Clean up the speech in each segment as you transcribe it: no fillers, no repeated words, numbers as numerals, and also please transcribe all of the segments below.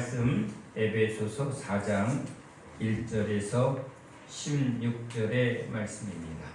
말씀 에베소서 4장 1절에서 16절의 말씀입니다.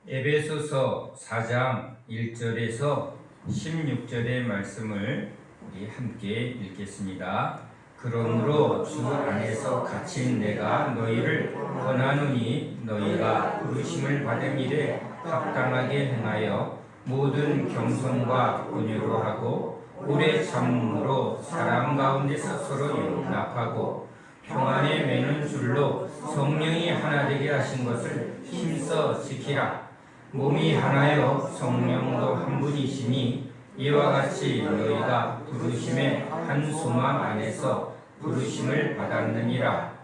에베소서 4장 1절에서 16절의 말씀을 우리 함께 읽겠습니다. 그러므로 주 안에서 갇힌 내가 너희를 권하노니 너희가 부르심을 받은 일에 합당하게 행하여 모든 겸손과 온유로 하고 오래 참음으로 사람 가운데서 서로 용납하고 평안에 매는 줄로 성령이 하나 되게 하신 것을 힘써 지키라. 몸이 하나요 성령도 한 분이시니 이와 같이 너희가 부르심의 한 소망 안에서 부르심을 받았느니라.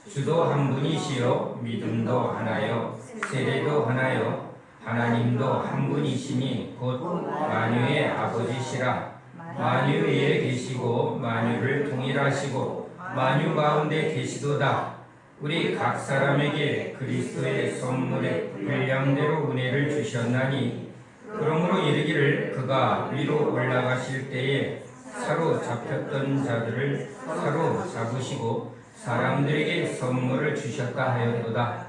주도 한 분이시요 믿음도 하나요 세례도 하나요 하나님도 한 분이시니 곧 만유의 아버지시라. 만유 위에 계시고 만유를 통일하시고 만유 가운데 계시도다. 우리 각 사람에게 그리스도의 선물의 분량대로 은혜를 주셨나니 그러므로 이르기를 그가 위로 올라가실 때에 사로잡혔던 자들을 사로잡으시고 사람들에게 선물을 주셨다 하였도다.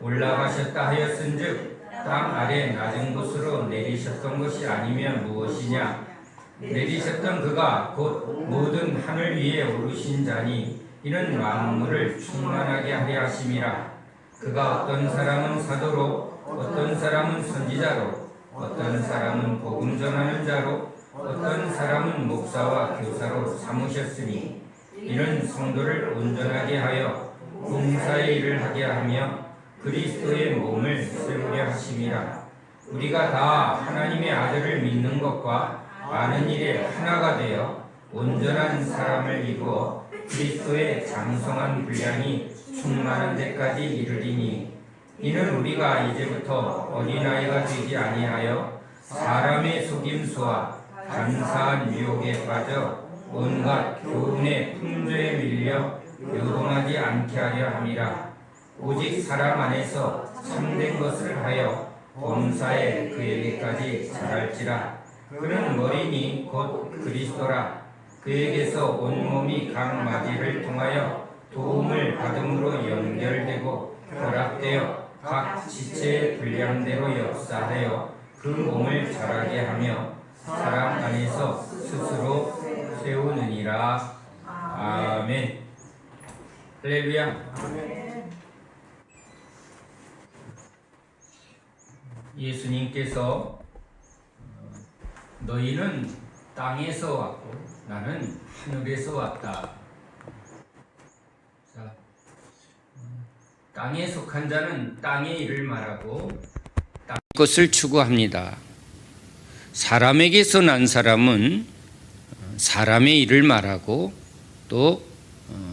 올라가셨다 하였은즉 땅 아래 낮은 곳으로 내리셨던 것이 아니면 무엇이냐. 내리셨던 그가 곧 모든 하늘 위에 오르신 자니 이는 만물을 충만하게 하려 하심이라. 그가 어떤 사람은 사도로 어떤 사람은 선지자로 어떤 사람은 복음 전하는 자로 어떤 사람은 목사와 교사로 삼으셨으니 이는 성도를 온전하게 하여 봉사의 일을 하게 하며 그리스도의 몸을 세우려 하심이라. 우리가 다 하나님의 아들을 믿는 것과 아는 일에 하나가 되어 온전한 사람을 이루어 그리스도의 장성한 분량이 충만한 데까지 이르리니 이는 우리가 이제부터 어린아이가 되지 아니하여 사람의 속임수와 간사한 유혹에 빠져 온갖 교훈의 풍조에 밀려 요동하지 않게 하려 함이라. 오직 사람 안에서 참된 것을 하여 범사에 그에게까지 자랄지라. 그는 머리니 곧 그리스도라. 그에게서 온몸이 각 마디를 통하여 도움을 받음으로 연결되고 결합되어 각 지체의 분량대로 역사하여 그 몸을 자라게 하며 사람 안에서 스스로 세우느니라. 아멘. 할렐루야. 예수님께서 너희는 땅에서 왔고 나는 하늘에서 왔다. 자, 땅에 속한 자는 땅의 일을 말하고 땅의 것을 추구합니다. 사람에게서 난 사람은 사람의 일을 말하고 또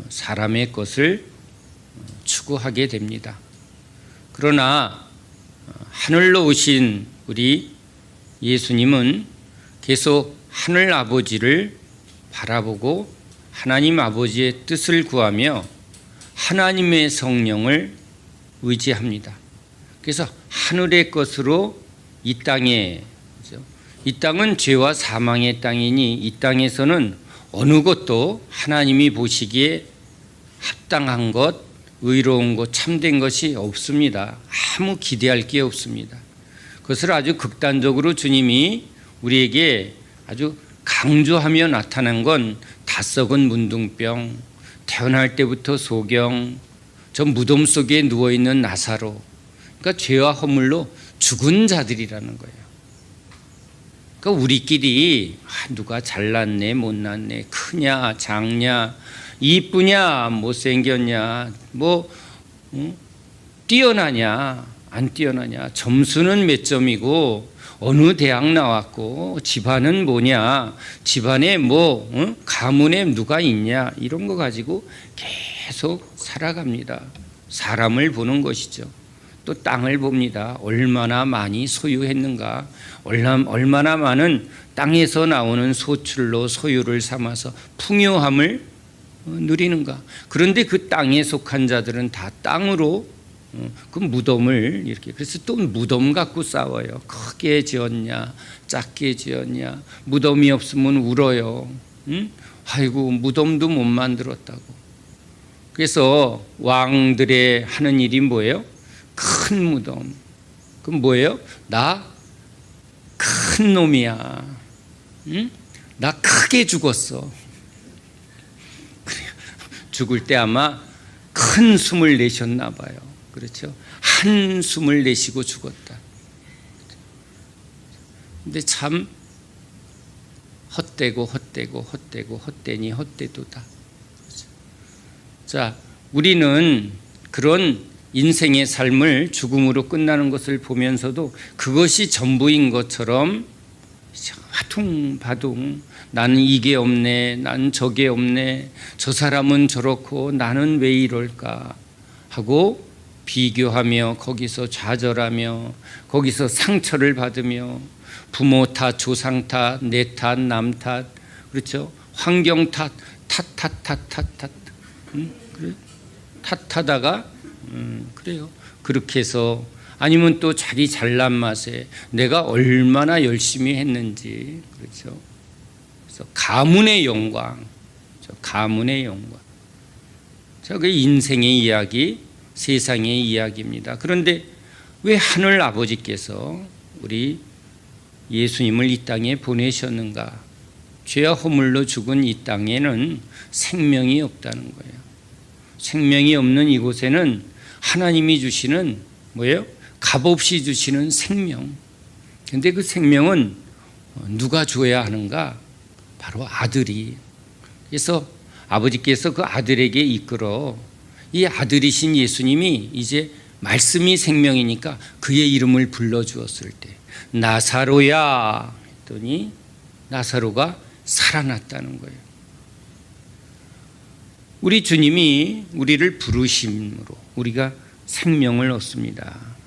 사람의 것을 추구하게 됩니다. 그러나 하늘로 오신 우리 예수님은 계속 하늘 아버지를 바라보고 하나님 아버지의 뜻을 구하며 하나님의 성령을 의지합니다. 그래서 하늘의 것으로 이 땅에, 이 땅은 죄와 사망의 땅이니 이 땅에서는 어느 것도 하나님이 보시기에 합당한 것, 의로운 것, 참된 것이 없습니다. 아무 기대할 게 없습니다. 그것을 아주 극단적으로 주님이 우리에게 아주 강조하며 나타난 건 다 썩은 문둥병, 태어날 때부터 소경, 저 무덤 속에 누워있는 나사로, 그러니까 죄와 허물로 죽은 자들이라는 거예요. 그러니까 우리끼리 누가 잘났네 못났네, 크냐 작냐, 이쁘냐 못생겼냐, 뛰어나냐 안 뛰어나냐, 점수는 몇 점이고 어느 대학 나왔고 집안은 뭐냐, 집안에 가문에 누가 있냐, 이런 거 가지고 계속 살아갑니다. 사람을 보는 것이죠. 또 땅을 봅니다. 얼마나 많이 소유했는가, 얼마나 많은 땅에서 나오는 소출로 소유를 삼아서 풍요함을 누리는가. 그런데 그 땅에 속한 자들은 다 땅으로 그 무덤을 이렇게, 그래서 또 무덤 갖고 싸워요. 크게 지었냐 작게 지었냐, 무덤이 없으면 울어요. 아이고 무덤도 못 만들었다고. 그래서 왕들의 하는 일이 뭐예요? 큰 무덤. 그럼 뭐예요? 나 큰 놈이야. 나 크게 죽었어. 죽을 때 아마 큰 숨을 내셨나 봐요. 그렇죠? 한 숨을 내쉬고 죽었다. 근데 참 헛되고 헛되니 헛되도다. 그렇죠? 자, 우리는 그런 인생의 삶을 죽음으로 끝나는 것을 보면서도 그것이 전부인 것처럼 화퉁바퉁, 나는 이게 없네, 난 저게 없네, 저 사람은 저렇고 나는 왜 이럴까 하고 비교하며 거기서 좌절하며 거기서 상처를 받으며 부모 탓, 조상 탓, 내 탓, 남 탓, 그렇죠? 환경 탓, 그래? 탓하다가 그래요. 그렇게 해서, 아니면 또 자기 잘난 맛에 내가 얼마나 열심히 했는지, 그렇죠? 그래서 가문의 영광, 가문의 영광. 자, 그 인생의 이야기, 세상의 이야기입니다. 그런데 왜 하늘 아버지께서 우리 예수님을 이 땅에 보내셨는가? 죄와 허물로 죽은 이 땅에는 생명이 없다는 거예요. 생명이 없는 이곳에는 하나님이 주시는 뭐예요? 값없이 주시는 생명. 그런데 그 생명은 누가 줘야 하는가? 바로 아들이. 그래서 아버지께서 그 아들에게 이끌어, 이 아들이신 예수님이 이제 말씀이 생명이니까 그의 이름을 불러주었을 때 나사로야 했더니 나사로가 살아났다는 거예요. 우리 주님이 우리를 부르심으로 우리가 생명을 얻습니다.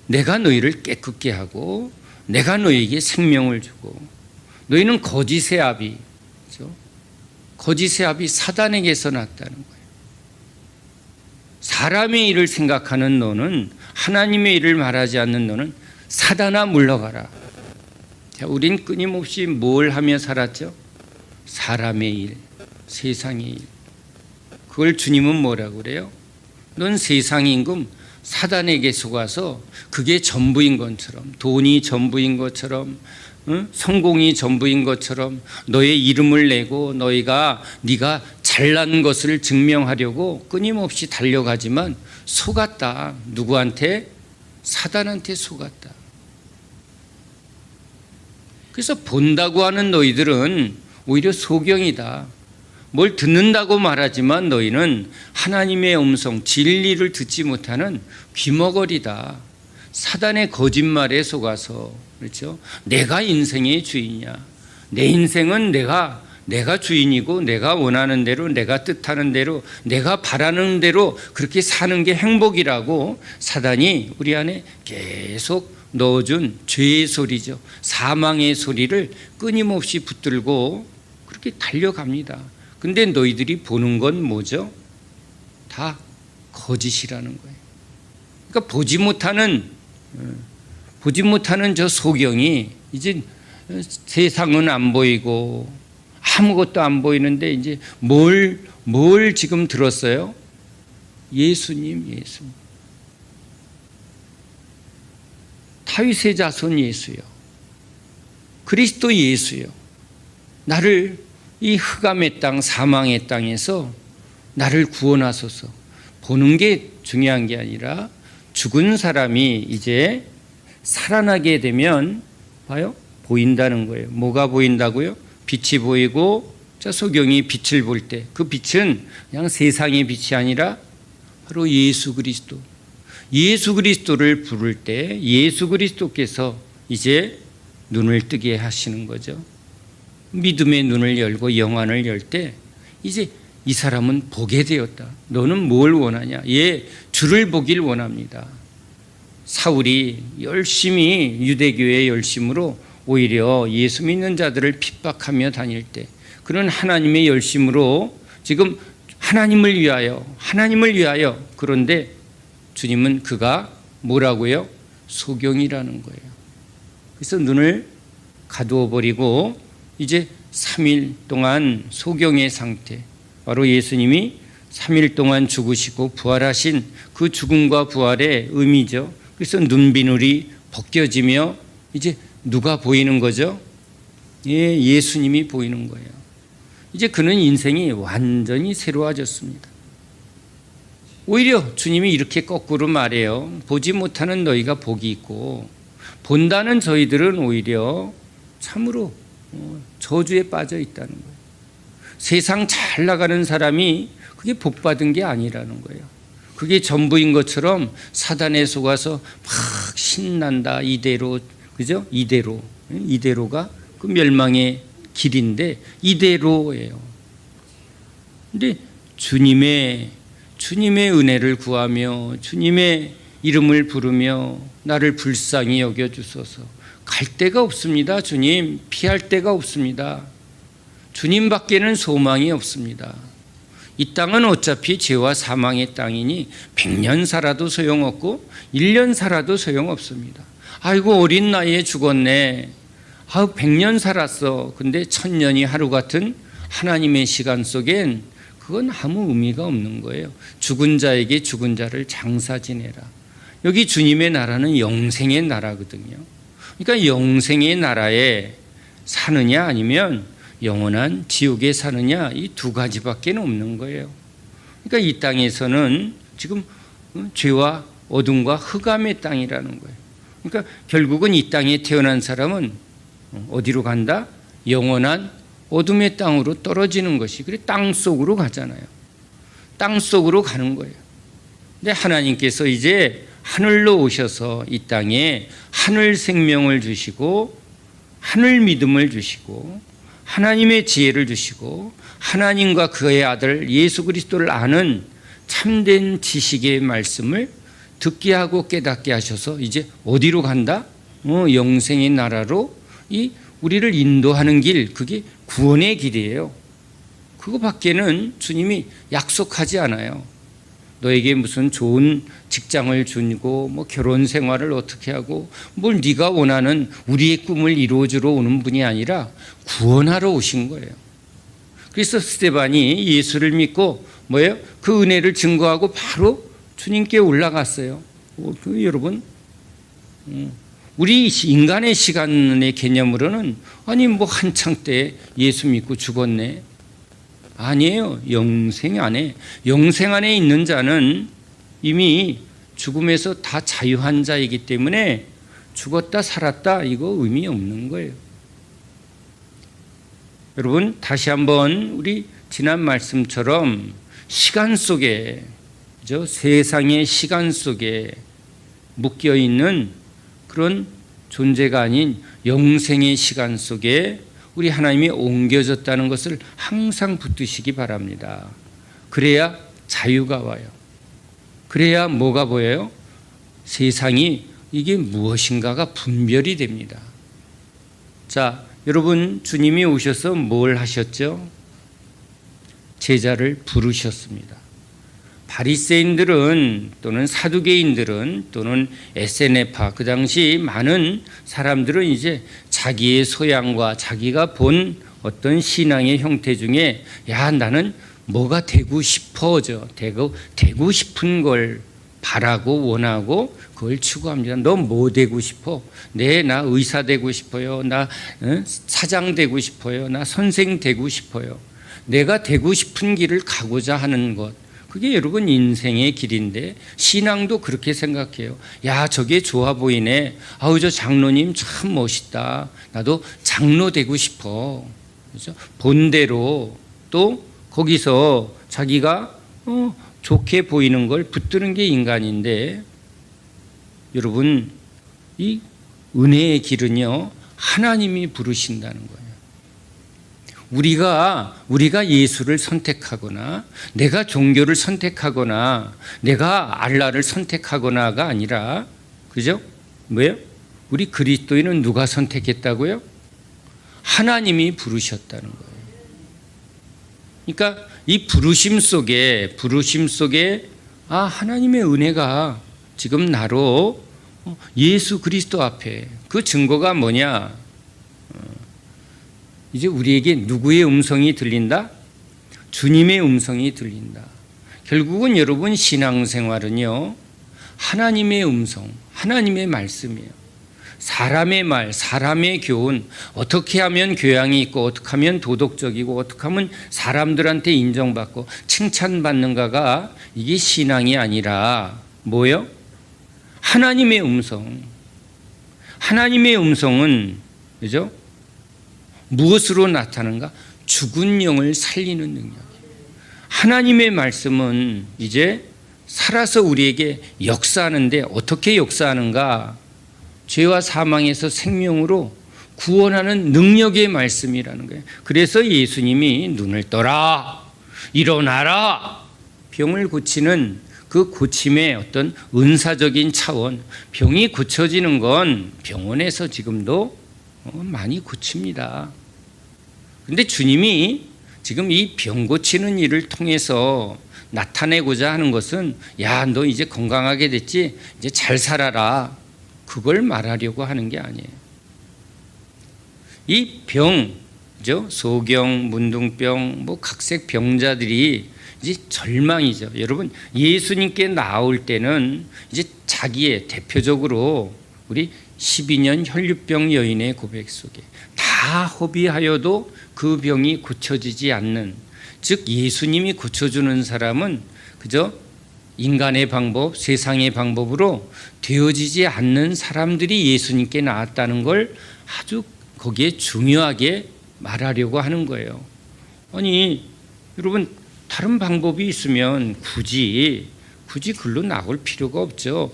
내가 너희를 깨끗게 하고 내가 너희에게 생명을 주고, 너희는 거짓의 아비, 그렇죠? 거짓의 아비 사단에게서 났다는 거예요. 사람의 일을 생각하는 너는, 하나님의 일을 말하지 않는 너는 사단아 물러가라. 자, 우린 끊임없이 뭘 하며 살았죠? 사람의 일, 세상의 일. 그걸 주님은 뭐라고 그래요? 넌 세상 임금 사단에게 속아서 그게 전부인 것처럼, 돈이 전부인 것처럼, 성공이 전부인 것처럼 너의 이름을 내고 네가 잘난 것을 증명하려고 끊임없이 달려가지만 속았다. 누구한테? 사단한테 속았다. 그래서 본다고 하는 너희들은 오히려 소경이다. 뭘 듣는다고 말하지만 너희는 하나님의 음성, 진리를 듣지 못하는 귀머거리다. 사단의 거짓말에 속아서, 그렇죠? 내가 인생의 주인이야. 내 인생은 내가 주인이고 내가 원하는 대로, 내가 뜻하는 대로, 내가 바라는 대로 그렇게 사는 게 행복이라고 사단이 우리 안에 계속 넣어준 죄의 소리죠. 사망의 소리를 끊임없이 붙들고 그렇게 달려갑니다. 근데 너희들이 보는 건 뭐죠? 다 거짓이라는 거예요. 그러니까 보지 못하는 저 소경이 이제 세상은 안 보이고 아무것도 안 보이는데 이제 뭘 지금 들었어요? 예수님. 다윗의 자손 예수요. 그리스도 예수요. 나를 이 흑암의 땅, 사망의 땅에서 나를 구원하소서. 보는 게 중요한 게 아니라 죽은 사람이 이제 살아나게 되면 봐요? 보인다는 거예요. 뭐가 보인다고요? 빛이 보이고, 자, 소경이 빛을 볼 때 그 빛은 그냥 세상의 빛이 아니라 바로 예수 그리스도. 예수 그리스도를 부를 때 예수 그리스도께서 이제 눈을 뜨게 하시는 거죠. 믿음의 눈을 열고 영안을 열 때 이제 이 사람은 보게 되었다. 너는 뭘 원하냐? 주를 보길 원합니다. 사울이 열심히 유대교의 열심으로 오히려 예수 믿는 자들을 핍박하며 다닐 때 그런 하나님의 열심으로 지금 하나님을 위하여 그런데 주님은 그가 뭐라고요? 소경이라는 거예요. 그래서 눈을 가두어 버리고 이제 3일 동안 소경의 상태, 바로 예수님이 3일 동안 죽으시고 부활하신 그 죽음과 부활의 의미죠. 그래서 눈비늘이 벗겨지며 이제 누가 보이는 거죠? 예수님이 보이는 거예요. 이제 그는 인생이 완전히 새로워졌습니다. 오히려 주님이 이렇게 거꾸로 말해요. 보지 못하는 너희가 복이 있고 본다는 저희들은 오히려 참으로 저주에 빠져 있다는 거예요. 세상 잘 나가는 사람이 그게 복 받은 게 아니라는 거예요. 그게 전부인 것처럼 사단에 속아서 막 신난다 이대로, 그죠? 이대로가 그 멸망의 길인데 이대로예요. 근데 주님의 은혜를 구하며 주님의 이름을 부르며 나를 불쌍히 여겨 주소서. 갈 데가 없습니다. 주님, 피할 데가 없습니다. 주님밖에는 소망이 없습니다. 이 땅은 어차피 죄와 사망의 땅이니 100년 살아도 소용없고 1년 살아도 소용없습니다. 아이고 어린 나이에 죽었네. 100년 살았어. 근데 1000년이 하루 같은 하나님의 시간 속엔 그건 아무 의미가 없는 거예요. 죽은 자에게 죽은 자를 장사 지내라. 여기 주님의 나라는 영생의 나라거든요. 그러니까 영생의 나라에 사느냐 아니면 영원한 지옥에 사느냐, 이 두 가지밖에 없는 거예요. 그러니까 이 땅에서는 지금 죄와 어둠과 흑암의 땅이라는 거예요. 그러니까 결국은 이 땅에 태어난 사람은 어디로 간다? 영원한 어둠의 땅으로 떨어지는 것이, 그래 땅 속으로 가잖아요. 땅 속으로 가는 거예요. 근데 하나님께서 이제 하늘로 오셔서 이 땅에 하늘 생명을 주시고 하늘 믿음을 주시고 하나님의 지혜를 주시고 하나님과 그의 아들 예수 그리스도를 아는 참된 지식의 말씀을 듣게 하고 깨닫게 하셔서 이제 어디로 간다? 영생의 나라로 이 우리를 인도하는 길, 그게 구원의 길이에요. 그거밖에는 주님이 약속하지 않아요. 너에게 무슨 좋은 직장을 주고 뭐 결혼 생활을 어떻게 하고 뭘 네가 원하는 우리의 꿈을 이루어주러 오는 분이 아니라 구원하러 오신 거예요. 그래서 스데반이 예수를 믿고 뭐예요? 그 은혜를 증거하고 바로 주님께 올라갔어요. 여러분, 우리 인간의 시간의 개념으로는 아니 뭐 한창 때 예수 믿고 죽었네. 아니에요. 영생 안에 있는 자는 이미 죽음에서 다 자유한 자이기 때문에 죽었다 살았다 이거 의미 없는 거예요. 여러분, 다시 한번 우리 지난 말씀처럼 시간 속에, 세상의 시간 속에 묶여 있는 그런 존재가 아닌 영생의 시간 속에 우리 하나님이 옮겨졌다는 것을 항상 붙드시기 바랍니다. 그래야 자유가 와요. 그래야 뭐가 보여요? 세상이 이게 무엇인가가 분별이 됩니다. 자, 여러분, 주님이 오셔서 뭘 하셨죠? 제자를 부르셨습니다. 바리새인들은 또는 사두개인들은 또는 에세네파, 그 당시 많은 사람들은 이제 자기의 소양과 자기가 본 어떤 신앙의 형태 중에 야 나는 뭐가 되고 싶어져, 되고 싶은 걸 바라고 원하고 그걸 추구합니다. 너 뭐 되고 싶어? 네, 나 의사 되고 싶어요. 나 사장 되고 싶어요. 나 선생 되고 싶어요. 내가 되고 싶은 길을 가고자 하는 것, 그게 여러분 인생의 길인데 신앙도 그렇게 생각해요. 야, 저게 좋아 보이네. 아우, 저 장로님 참 멋있다. 나도 장로 되고 싶어. 그렇죠? 본대로 또 거기서 자기가 좋게 보이는 걸 붙드는 게 인간인데, 여러분, 이 은혜의 길은요 하나님이 부르신다는 거예요. 우리가 예수를 선택하거나 내가 종교를 선택하거나 내가 알라를 선택하거나가 아니라, 그죠? 뭐예요? 우리 그리스도인은 누가 선택했다고요? 하나님이 부르셨다는 거예요. 그러니까 이 부르심 속에 하나님의 은혜가 지금 나로 예수 그리스도 앞에, 그 증거가 뭐냐? 이제 우리에게 누구의 음성이 들린다? 주님의 음성이 들린다. 결국은 여러분 신앙생활은요, 하나님의 음성, 하나님의 말씀이에요. 사람의 말, 사람의 교훈, 어떻게 하면 교양이 있고 어떻게 하면 도덕적이고 어떻게 하면 사람들한테 인정받고 칭찬받는가가 이게 신앙이 아니라 뭐예요? 하나님의 음성. 하나님의 음성은, 그죠? 무엇으로 나타나는가? 죽은 영을 살리는 능력이에요. 하나님의 말씀은 이제 살아서 우리에게 역사하는데 어떻게 역사하는가? 죄와 사망에서 생명으로 구원하는 능력의 말씀이라는 거예요. 그래서 예수님이 눈을 떠라, 일어나라, 병을 고치는 그 고침의 어떤 은사적인 차원, 병이 고쳐지는 건 병원에서 지금도 많이 고칩니다. 그런데 주님이 지금 이 병 고치는 일을 통해서 나타내고자 하는 것은, 야, 너 이제 건강하게 됐지? 이제 잘 살아라. 그걸 말하려고 하는 게 아니에요. 이 병, 그죠? 소경, 문둥병, 각색 병자들이 이제 절망이죠. 여러분, 예수님께 나올 때는 이제 자기의 대표적으로 우리 12년 혈류병 여인의 고백 속에 다 허비하여도 그 병이 고쳐지지 않는, 즉 예수님이 고쳐주는 사람은 그저 인간의 방법, 세상의 방법으로 되어지지 않는 사람들이 예수님께 나왔다는 걸 아주 거기에 중요하게 말하려고 하는 거예요. 아니, 여러분, 다른 방법이 있으면 굳이 글로 나올 필요가 없죠.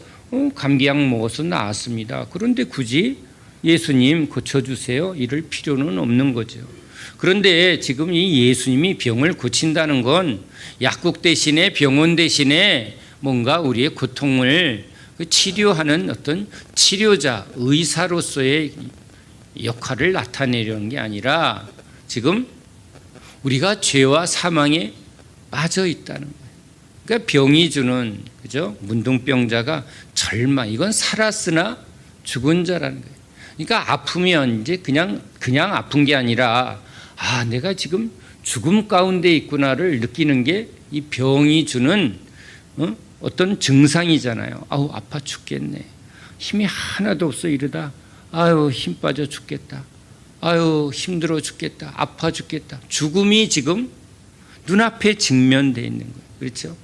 감기약 먹어서 나았습니다. 그런데 굳이 예수님 고쳐주세요 이럴 필요는 없는 거죠. 그런데 지금 이 예수님이 병을 고친다는 건 약국 대신에, 병원 대신에 뭔가 우리의 고통을 치료하는 어떤 치료자, 의사로서의 역할을 나타내려는 게 아니라 지금 우리가 죄와 사망에 빠져 있다는 거예요. 그러니까 병이 주는, 그죠? 문둥병자가 절망, 이건 살았으나 죽은 자라는 거예요. 그러니까 아프면 이제 그냥 아픈 게 아니라, 아, 내가 지금 죽음 가운데 있구나를 느끼는 게 이 병이 주는 어떤 증상이잖아요. 아우, 아파 죽겠네. 힘이 하나도 없어 이러다. 아유, 힘 빠져 죽겠다. 아유, 힘들어 죽겠다. 아파 죽겠다. 죽음이 지금 눈앞에 직면되어 있는 거예요. 그렇죠?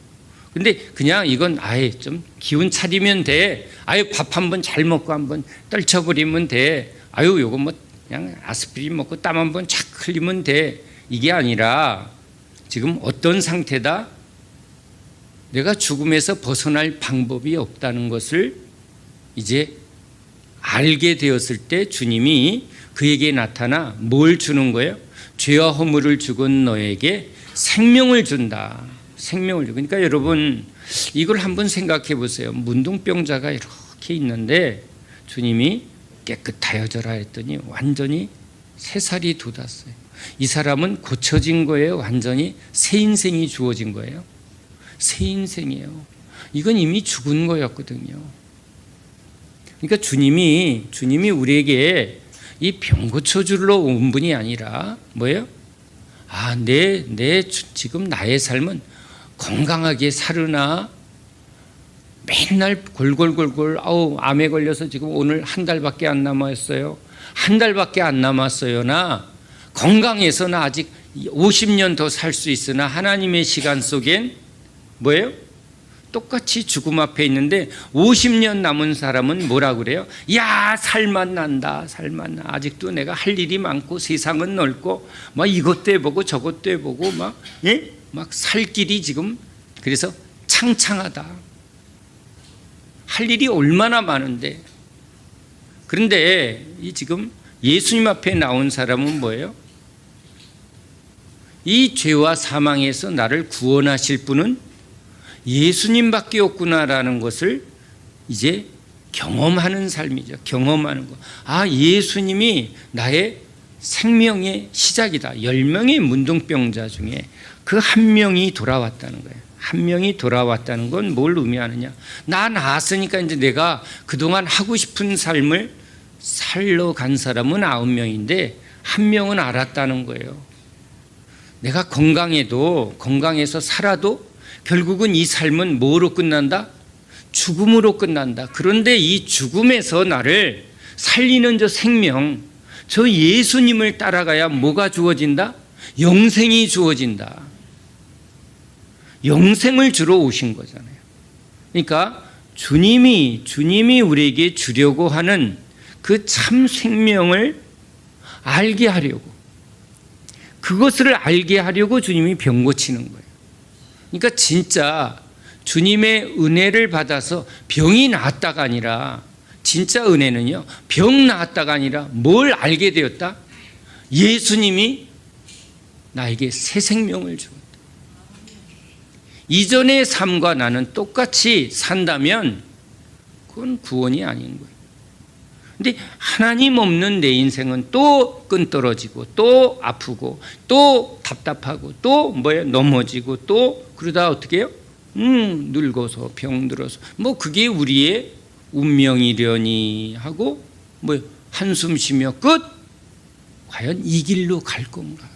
근데 그냥 이건 아예 좀 기운 차리면 돼. 아유, 밥 한번 잘 먹고 한번 떨쳐버리면 돼. 아유, 요거 뭐 그냥 아스피린 먹고 땀 한번 착 흘리면 돼. 이게 아니라 지금 어떤 상태다? 내가 죽음에서 벗어날 방법이 없다는 것을 이제 알게 되었을 때 주님이 그에게 나타나 뭘 주는 거예요? 죄와 허물을 죽은 너에게 생명을 준다. 생명을 주. 그러니까 여러분, 이걸 한번 생각해 보세요. 문둥병자가 이렇게 있는데 주님이 깨끗하여져라 했더니 완전히 새 살이 돋았어요. 이 사람은 고쳐진 거예요? 완전히 새 인생이 주어진 거예요? 새 인생이에요. 이건 이미 죽은 거였거든요. 그러니까 주님이 우리에게 이 병 고쳐주러 온 분이 아니라 뭐예요? 아, 지금 나의 삶은 건강하게 살으나 맨날 골골골골, 아우, 암에 걸려서 지금 오늘 한 달밖에 안 남았어요. 한 달밖에 안 남았어요나 건강해서 나 아직 50년 더 살 수 있으나 하나님의 시간 속엔 뭐예요? 똑같이 죽음 앞에 있는데 50년 남은 사람은 뭐라 그래요? 야, 살만 난다. 아직도 내가 할 일이 많고 세상은 넓고 막 이것도 해보고 저것도 해보고 막 살 길이 지금 그래서 창창하다. 할 일이 얼마나 많은데. 그런데 이 지금 예수님 앞에 나온 사람은 뭐예요? 이 죄와 사망에서 나를 구원하실 분은 예수님밖에 없구나라는 것을 이제 경험하는 삶이죠. 경험하는 거. 아, 예수님이 나의 생명의 시작이다. 10명의 문둥병자 중에 그 한 명이 돌아왔다는 거예요. 한 명이 돌아왔다는 건 뭘 의미하느냐? 나 나았으니까 이제 내가 그동안 하고 싶은 삶을 살러 간 사람은 9명인데 한 명은 알았다는 거예요. 내가 건강해서 살아도 결국은 이 삶은 뭐로 끝난다? 죽음으로 끝난다. 그런데 이 죽음에서 나를 살리는 저 생명, 저 예수님을 따라가야 뭐가 주어진다? 영생이 주어진다. 영생을 주러 오신 거잖아요. 그러니까 주님이 우리에게 주려고 하는 그 참 생명을 알게 하려고, 그것을 알게 하려고 주님이 병 고치는 거예요. 그러니까 진짜 주님의 은혜를 받아서 병이 나았다가 아니라, 진짜 은혜는요, 병 나았다가 아니라 뭘 알게 되었다? 예수님이 나에게 새 생명을 주었다. 이전의 삶과 나는 똑같이 산다면 그건 구원이 아닌 거예요. 근데 하나님 없는 내 인생은 또 끈떨어지고 또 아프고 또 답답하고 또 넘어지고 또 그러다 어떻게 해요? 늙어서 병들어서 그게 우리의 운명이려니 하고 한숨 쉬며 끝. 과연 이 길로 갈 건가?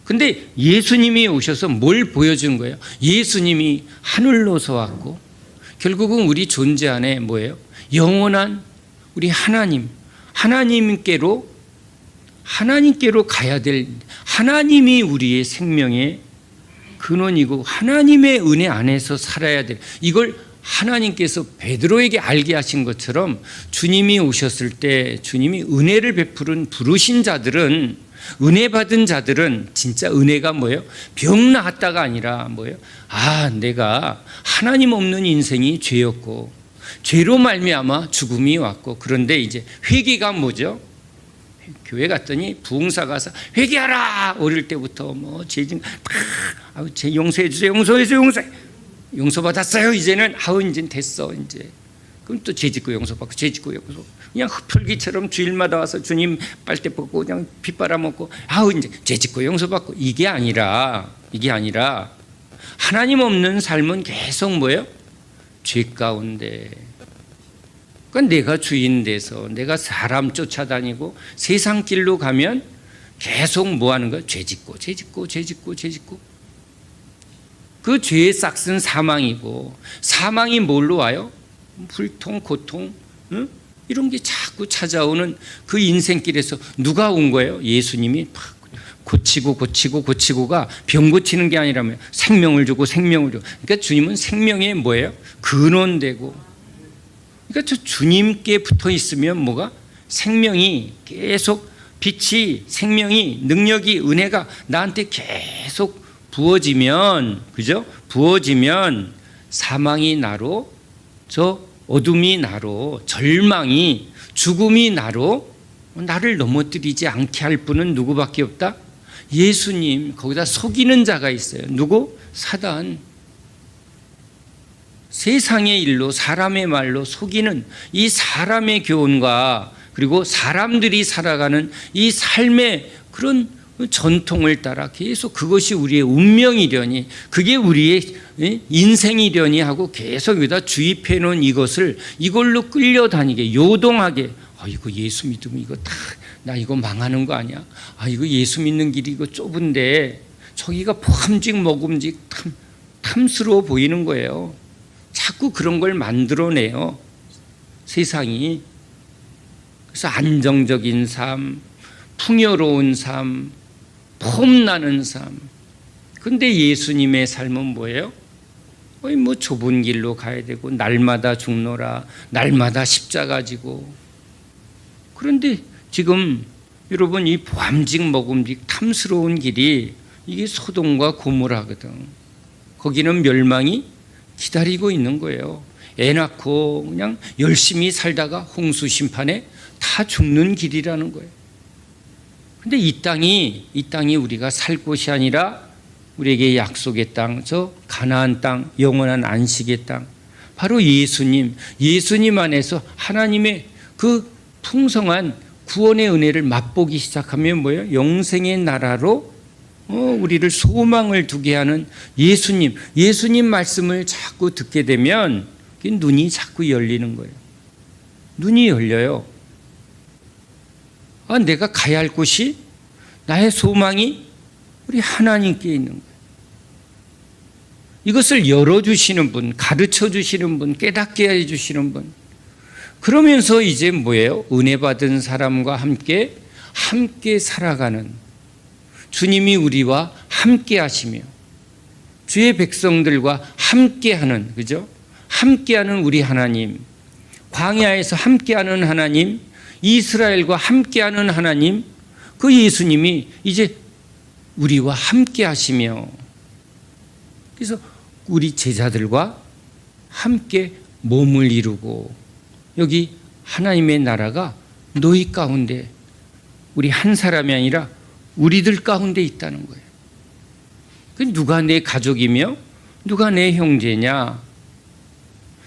근데 예수님이 오셔서 뭘 보여준 거예요? 예수님이 하늘로서 왔고 결국은 우리 존재 안에 영원한 우리 하나님께로 가야 될, 하나님이 우리의 생명의 근원이고 하나님의 은혜 안에서 살아야 될, 이걸 하나님께서 베드로에게 알게 하신 것처럼 주님이 오셨을 때 주님이 은혜를 부르신 자들은, 은혜 받은 자들은 진짜 은혜가 병 나았다가 아니라 내가 하나님 없는 인생이 죄였고 죄로 말미암아 죽음이 왔고, 그런데 이제 회개가 뭐죠? 교회 갔더니 부흥사 가서 회개하라. 어릴 때부터 제 용서해 주세요. 용서받았어요. 이제는 이제 됐어. 이제 그럼 또 죄 짓고 용서받고 죄 짓고 용서. 그냥 흡혈귀처럼 주일마다 와서 주님 빨대 벗고 그냥 피 빨아먹고 이제 죄 짓고 용서받고, 이게 아니라 하나님 없는 삶은 계속 죄 가운데. 그러니까 내가 주인 돼서 내가 사람 쫓아다니고 세상 길로 가면 계속 하는 거야? 죄 짓고. 그 죄의 싹은 사망이고, 사망이 뭘로 와요? 불통, 고통, 이런 게 자꾸 찾아오는 그 인생길에서 누가 온 거예요? 예수님이 고치고가 병 고치는 게 아니라면 생명을 주고. 그러니까 주님은 생명의 근원되고, 그러니까 저 주님께 붙어 있으면 생명이 계속, 빛이, 생명이, 능력이, 은혜가 나한테 계속 부어지면, 그죠? 부어지면 사망이 나로, 저 어둠이 나로, 절망이, 죽음이 나로 나를 넘어뜨리지 않게 할 분은 누구밖에 없다? 예수님. 거기다 속이는 자가 있어요. 누구? 사단. 세상의 일로, 사람의 말로 속이는 이 사람의 교훈과, 그리고 사람들이 살아가는 이 삶의 그런 전통을 따라 계속 그것이 우리의 운명이려니, 그게 우리의 인생이려니 하고 계속 여기다 주입해 놓은 이걸로 끌려다니게, 요동하게. 이거 예수 믿으면 이거 나 이거 망하는 거 아니야? 이거 예수 믿는 길이 이거 좁은데 저기가 포함직 먹음직 탐스러워 보이는 거예요. 자꾸 그런 걸 만들어내요, 세상이. 그래서 안정적인 삶, 풍요로운 삶, 폼나는 삶. 근데 예수님의 삶은 뭐예요? 좁은 길로 가야 되고, 날마다 죽노라, 날마다 십자가 지고. 그런데 지금 여러분, 이 포함직 먹음직 탐스러운 길이 이게 소돔과 고모라거든. 거기는 멸망이 기다리고 있는 거예요. 애 낳고 그냥 열심히 살다가 홍수 심판에 다 죽는 길이라는 거예요. 근데 이 땅이 우리가 살 곳이 아니라 우리에게 약속의 땅, 저 가나안 땅, 영원한 안식의 땅, 바로 예수님 안에서 하나님의 그 풍성한 구원의 은혜를 맛보기 시작하면 뭐예요? 영생의 나라로 우리를 소망을 두게 하는 예수님 말씀을 자꾸 듣게 되면 눈이 자꾸 열리는 거예요. 눈이 열려요. 내가 가야 할 곳이, 나의 소망이 우리 하나님께 있는 거예요. 이것을 열어주시는 분, 가르쳐주시는 분, 깨닫게 해주시는 분. 그러면서 이제 뭐예요? 은혜 받은 사람과 함께 살아가는, 주님이 우리와 함께 하시며 주의 백성들과 함께하는, 그죠? 함께하는 우리 하나님, 광야에서 함께하는 하나님, 이스라엘과 함께하는 하나님, 그 예수님이 이제 우리와 함께하시며, 그래서 우리 제자들과 함께 몸을 이루고, 여기 하나님의 나라가 너희 가운데, 우리 한 사람이 아니라 우리들 가운데 있다는 거예요. 누가 내 가족이며 누가 내 형제냐?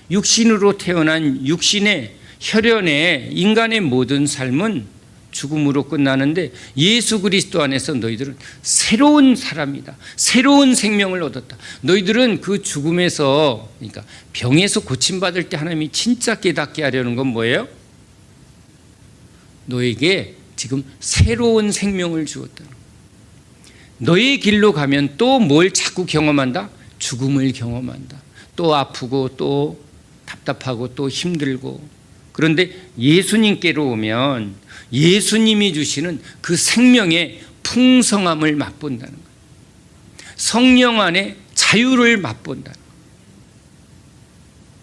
육신으로 태어난 육신의 혈연의 인간의 모든 삶은 죽음으로 끝나는데, 예수 그리스도 안에서 너희들은 새로운 사람이다. 새로운 생명을 얻었다. 너희들은 그 죽음에서, 그러니까 병에서 고침받을 때 하나님이 진짜 깨닫게 하려는 건 뭐예요? 너에게 지금 새로운 생명을 주었다. 너의 길로 가면 또 뭘 자꾸 경험한다? 죽음을 경험한다. 또 아프고 또 답답하고 또 힘들고. 그런데 예수님께로 오면 예수님이 주시는 그 생명의 풍성함을 맛본다는 거예요. 성령 안에 자유를 맛본다는 거예요.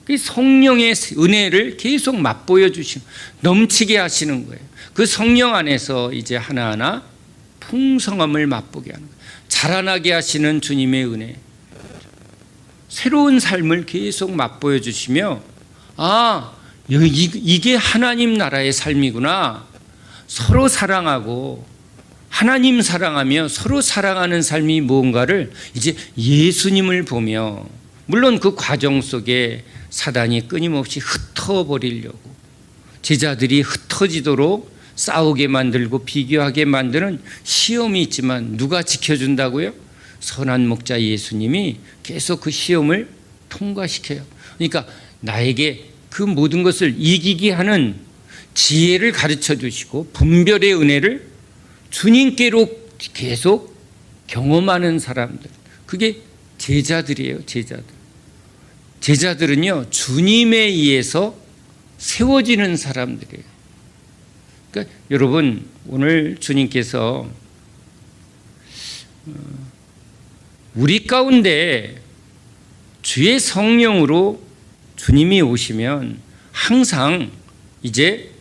그 성령의 은혜를 계속 맛보여 주시고 넘치게 하시는 거예요. 그 성령 안에서 이제 하나하나 풍성함을 맛보게 하는 거예요. 자라나게 하시는 주님의 은혜, 새로운 삶을 계속 맛보여 주시며, 이게 하나님 나라의 삶이구나. 서로 사랑하고 하나님 사랑하며 서로 사랑하는 삶이 무언가를 이제 예수님을 보며, 물론 그 과정 속에 사단이 끊임없이 흩어버리려고, 제자들이 흩어지도록 싸우게 만들고 비교하게 만드는 시험이 있지만 누가 지켜준다고요? 선한 목자 예수님이 계속 그 시험을 통과시켜요. 그러니까 나에게 그 모든 것을 이기게 하는 지혜를 가르쳐 주시고 분별의 은혜를 주님께로 계속 경험하는 사람들, 그게 제자들이에요. 제자들은요, 주님에 의해서 세워지는 사람들이에요. 그러니까 여러분, 오늘 주님께서 우리 가운데 주의 성령으로 주님이 오시면 항상 이제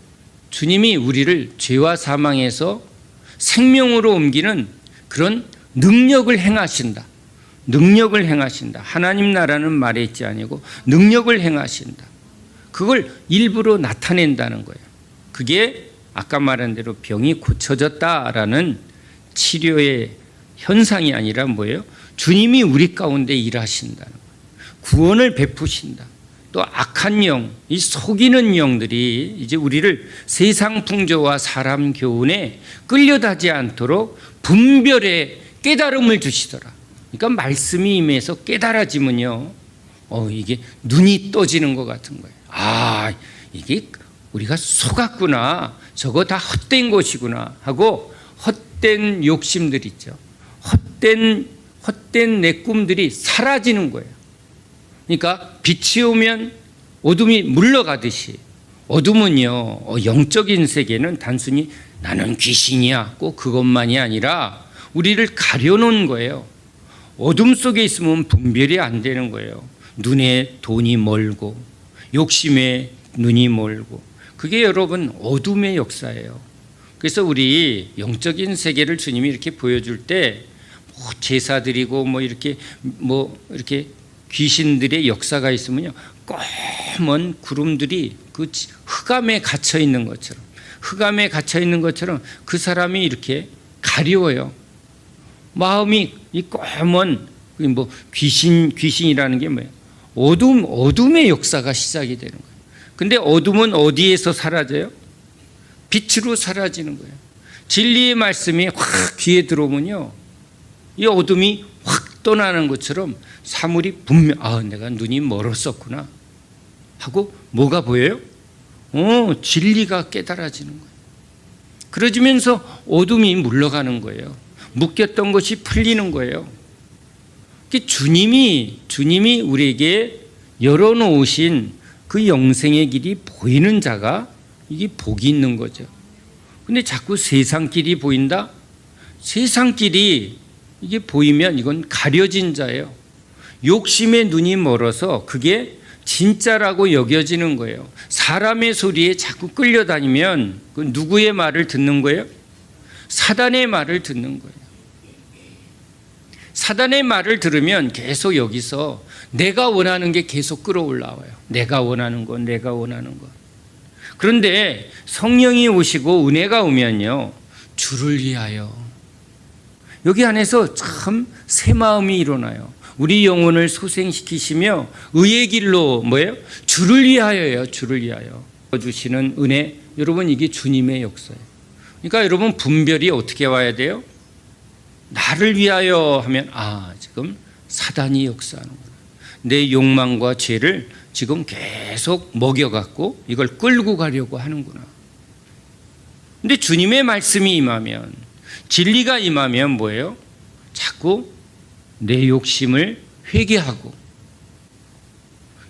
주님이 우리를 죄와 사망에서 생명으로 옮기는 그런 능력을 행하신다. 능력을 행하신다. 하나님 나라는 말에 있지 아니고 능력을 행하신다. 그걸 일부러 나타낸다는 거예요. 그게 아까 말한 대로 병이 고쳐졌다라는 치료의 현상이 아니라 뭐예요? 주님이 우리 가운데 일하신다는 거예요. 구원을 베푸신다. 또 악한 영, 이 속이는 영들이 이제 우리를 세상 풍조와 사람 교훈에 끌려다지 않도록 분별의 깨달음을 주시더라. 그러니까 말씀이 임해서 깨달아지면요, 이게 눈이 떠지는 것 같은 거예요. 이게 우리가 속았구나. 저거 다 헛된 것이구나 하고 헛된 욕심들 있죠. 헛된 내 꿈들이 사라지는 거예요. 그러니까 빛이 오면 어둠이 물러가듯이, 어둠은요, 영적인 세계는 단순히 나는 귀신이야 꼭 그것만이 아니라 우리를 가려놓은 거예요. 어둠 속에 있으면 분별이 안 되는 거예요. 눈에 돈이 멀고 욕심에 눈이 멀고, 그게 여러분 어둠의 역사예요. 그래서 우리 영적인 세계를 주님이 이렇게 보여줄 때 제사 드리고 이렇게 귀신들의 역사가 있으면요, 검은 구름들이 그 흑암에 갇혀 있는 것처럼 그 사람이 이렇게 가려워요. 마음이 이 검은 귀신이라는 게 뭐예요? 어둠의 역사가 시작이 되는 거예요. 근데 어둠은 어디에서 사라져요? 빛으로 사라지는 거예요. 진리의 말씀이 확 귀에 들어오면요, 이 어둠이 확 떠나는 것처럼 사물이 내가 눈이 멀었었구나 하고 뭐가 보여요? 진리가 깨달아지는 거예요. 그러지면서 어둠이 물러가는 거예요. 묶였던 것이 풀리는 거예요. 주님이 우리에게 열어놓으신 그 영생의 길이 보이는 자가 이게 복이 있는 거죠. 근데 자꾸 세상 길이 보인다? 세상 길이 이게 보이면 이건 가려진 자예요. 욕심의 눈이 멀어서 그게 진짜라고 여겨지는 거예요. 사람의 소리에 자꾸 끌려다니면 그 누구의 말을 듣는 거예요? 사단의 말을 듣는 거예요. 사단의 말을 들으면 계속 여기서 내가 원하는 게 계속 끌어올라와요. 내가 원하는 것. 그런데 성령이 오시고 은혜가 오면요, 주를 위하여, 여기 안에서 참 새 마음이 일어나요. 우리 영혼을 소생시키시며 의의 길로 주를 위하여요. 주를 위하여 주시는 은혜. 여러분, 이게 주님의 역사예요. 그러니까 여러분, 분별이 어떻게 와야 돼요? 나를 위하여 하면 지금 사단이 역사하는구나. 내 욕망과 죄를 지금 계속 먹여갖고 이걸 끌고 가려고 하는구나. 근데 주님의 말씀이 임하면, 진리가 임하면 뭐예요? 자꾸 내 욕심을 회개하고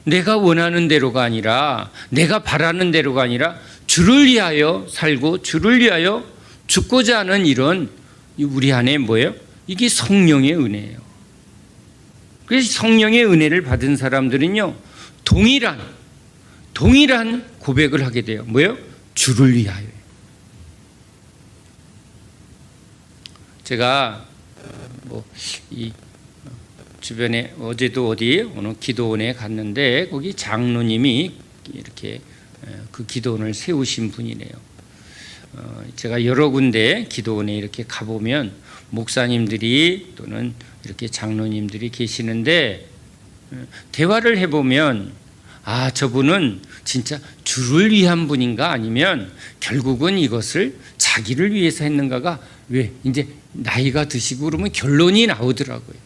내가 원하는 대로가 아니라, 내가 바라는 대로가 아니라 주를 위하여 살고 주를 위하여 죽고자 하는 이런 우리 안에 뭐예요? 이게 성령의 은혜예요. 그래서 성령의 은혜를 받은 사람들은요, 동일한 고백을 하게 돼요. 뭐예요? 주를 위하여. 제가 이 주변에 어제도 어느 기도원에 갔는데 거기 장로님이 이렇게 그 기도원을 세우신 분이네요. 제가 여러 군데 기도원에 이렇게 가보면 목사님들이 또는 이렇게 장로님들이 계시는데, 대화를 해보면 저분은 진짜 주를 위한 분인가, 아니면 결국은 이것을 자기를 위해서 했는가가, 왜 이제 나이가 드시고 그러면 결론이 나오더라고요.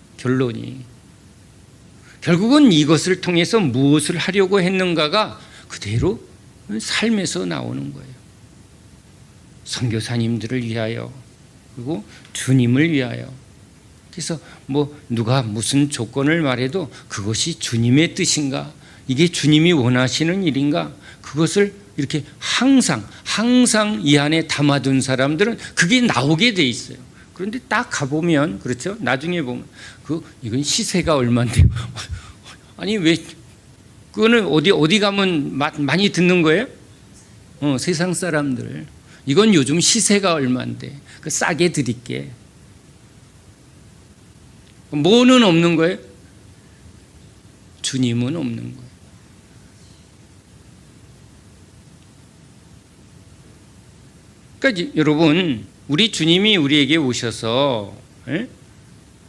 결국은 이것을 통해서 무엇을 하려고 했는가가 그대로 삶에서 나오는 거예요. 선교사님들을 위하여, 그리고 주님을 위하여. 그래서 누가 무슨 조건을 말해도 그것이 주님의 뜻인가, 이게 주님이 원하시는 일인가, 그것을 이렇게 항상 이 안에 담아둔 사람들은 그게 나오게 돼 있어요. 그런데 딱 가보면, 그렇죠? 나중에 보면 이건 시세가 얼마인데요? 아니, 왜 그거는 어디 가면 많이 듣는 거예요? 세상 사람들, 이건 요즘 시세가 얼마인데 그 싸게 드릴게. 뭐는 없는 거예요? 주님은 없는 거예요. 그러니까 여러분, 우리 주님이 우리에게 오셔서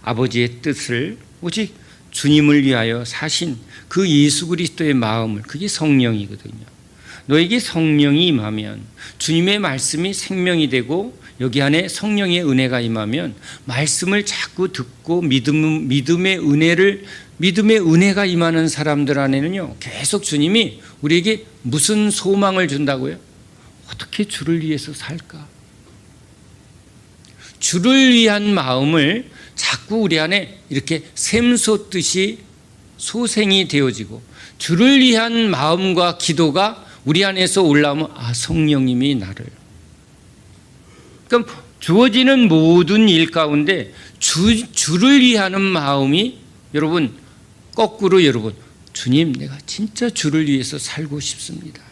아버지의 뜻을, 오직 주님을 위하여 사신 그 예수 그리스도의 마음을, 그게 성령이거든요. 너에게 성령이 임하면, 주님의 말씀이 생명이 되고 여기 안에 성령의 은혜가 임하면, 말씀을 자꾸 듣고 믿음의 은혜가 임하는 사람들 안에는요, 계속 주님이 우리에게 무슨 소망을 준다고요? 어떻게 주를 위해서 살까? 주를 위한 마음을 자꾸 우리 안에 이렇게 샘솟듯이 소생이 되어지고, 주를 위한 마음과 기도가 우리 안에서 올라오면 성령님이 나를, 그러니까 주어지는 모든 일 가운데 주를 위하는 마음이, 여러분, 거꾸로 여러분, 주님, 내가 진짜 주를 위해서 살고 싶습니다.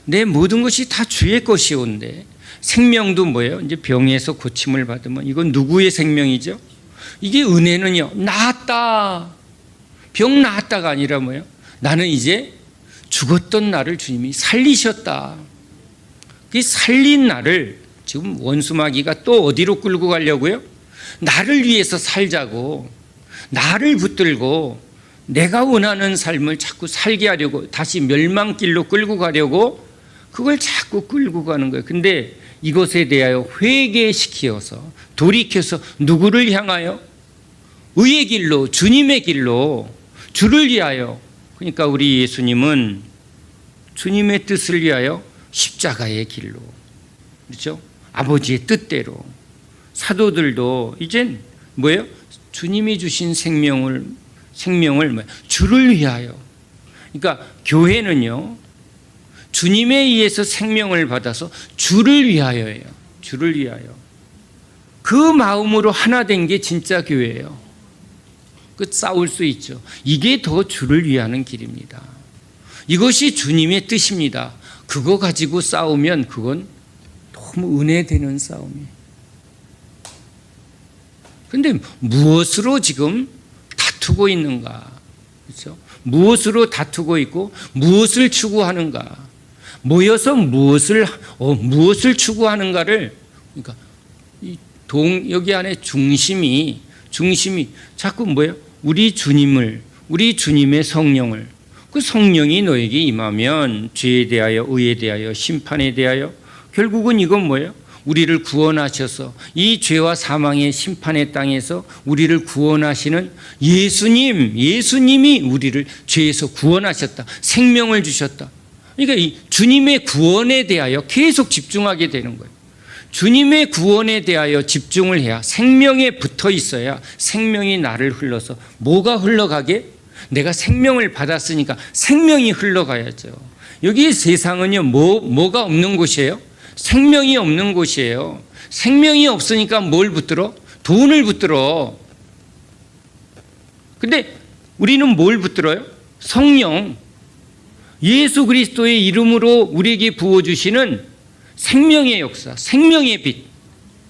내 모든 것이 다 주의 것이온데, 생명도 뭐예요? 이제 병에서 고침을 받으면 이건 누구의 생명이죠? 이게 은혜는요, 나았다, 병 나았다가 아니라 뭐예요? 나는 이제 죽었던 나를 주님이 살리셨다. 그 살린 나를 지금 원수마귀가 또 어디로 끌고 가려고요? 나를 위해서 살자고, 나를 붙들고 내가 원하는 삶을 자꾸 살게 하려고, 다시 멸망길로 끌고 가려고 그걸 자꾸 끌고 가는 거예요. 근데 이것에 대하여 회개시키어서 돌이켜서 누구를 향하여? 의의 길로, 주님의 길로, 주를 위하여. 그러니까 우리 예수님은 주님의 뜻을 위하여 십자가의 길로, 그렇죠? 아버지의 뜻대로. 사도들도 이젠 뭐예요? 주님이 주신 생명을 주를 위하여. 그러니까 교회는요, 주님에 의해서 생명을 받아서 주를 위하여예요. 주를 위하여. 그 마음으로 하나 된 게 진짜 교회예요. 그 싸울 수 있죠. 이게 더 주를 위하는 길입니다. 이것이 주님의 뜻입니다. 그거 가지고 싸우면 그건 너무 은혜되는 싸움이에요. 그런데 무엇으로 지금 다투고 있는가? 그렇죠? 무엇으로 다투고 있고 무엇을 추구하는가? 모여서 무엇을 추구하는가를, 그러니까 여기 안에 중심이 자꾸 뭐예요? 우리 주님의 성령을, 그 성령이 너에게 임하면 죄에 대하여, 의에 대하여, 심판에 대하여, 결국은 이건 뭐예요? 우리를 구원하셔서 이 죄와 사망의 심판의 땅에서 우리를 구원하시는 예수님이 우리를 죄에서 구원하셨다. 생명을 주셨다. 그러니까 이 주님의 구원에 대하여 계속 집중하게 되는 거예요. 주님의 구원에 대하여 집중을 해야, 생명에 붙어 있어야 생명이 나를 흘러서, 뭐가 흘러가게? 내가 생명을 받았으니까 생명이 흘러가야죠. 여기 세상은요, 뭐가 없는 곳이에요? 생명이 없는 곳이에요. 생명이 없으니까 뭘 붙들어? 돈을 붙들어. 근데 우리는 뭘 붙들어요? 성령. 예수 그리스도의 이름으로 우리에게 부어주시는 생명의 역사, 생명의 빛.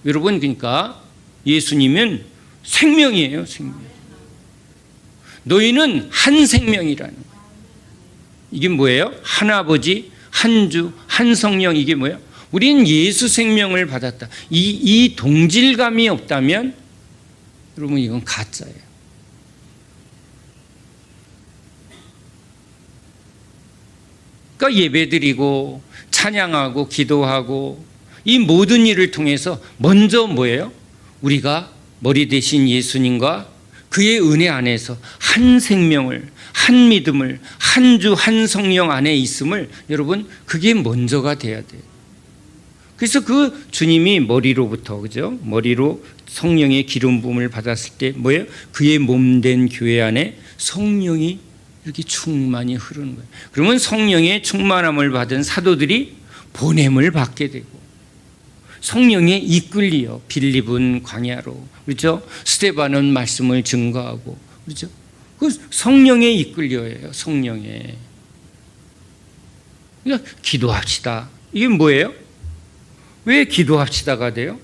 여러분, 그러니까 예수님은 생명이에요, 생명. 너희는 한 생명이라는 거예요. 이게 뭐예요? 한 아버지, 한 주, 한 성령. 이게 뭐예요? 우리는 예수 생명을 받았다. 이 동질감이 없다면 여러분, 이건 가짜예요. 그러니까 예배드리고 찬양하고 기도하고 이 모든 일을 통해서 먼저 뭐예요? 우리가 머리 대신 예수님과 그의 은혜 안에서 한 생명을, 한 믿음을, 한 주, 한 성령 안에 있음을, 여러분, 그게 먼저가 돼야 돼요. 그래서 그 주님이 머리로부터, 그죠? 머리로 성령의 기름 부음을 받았을 때 뭐예요? 그의 몸된 교회 안에 성령이 이렇게 충만히 흐르는 거예요. 그러면 성령의 충만함을 받은 사도들이 보냄을 받게 되고, 성령에 이끌리어 빌립은 광야로, 그렇죠? 스데반은 말씀을 증거하고, 그렇죠? 그 성령에 이끌려요. 성령에. 그러니까 기도합시다. 이게 뭐예요? 왜 기도합시다가 돼요?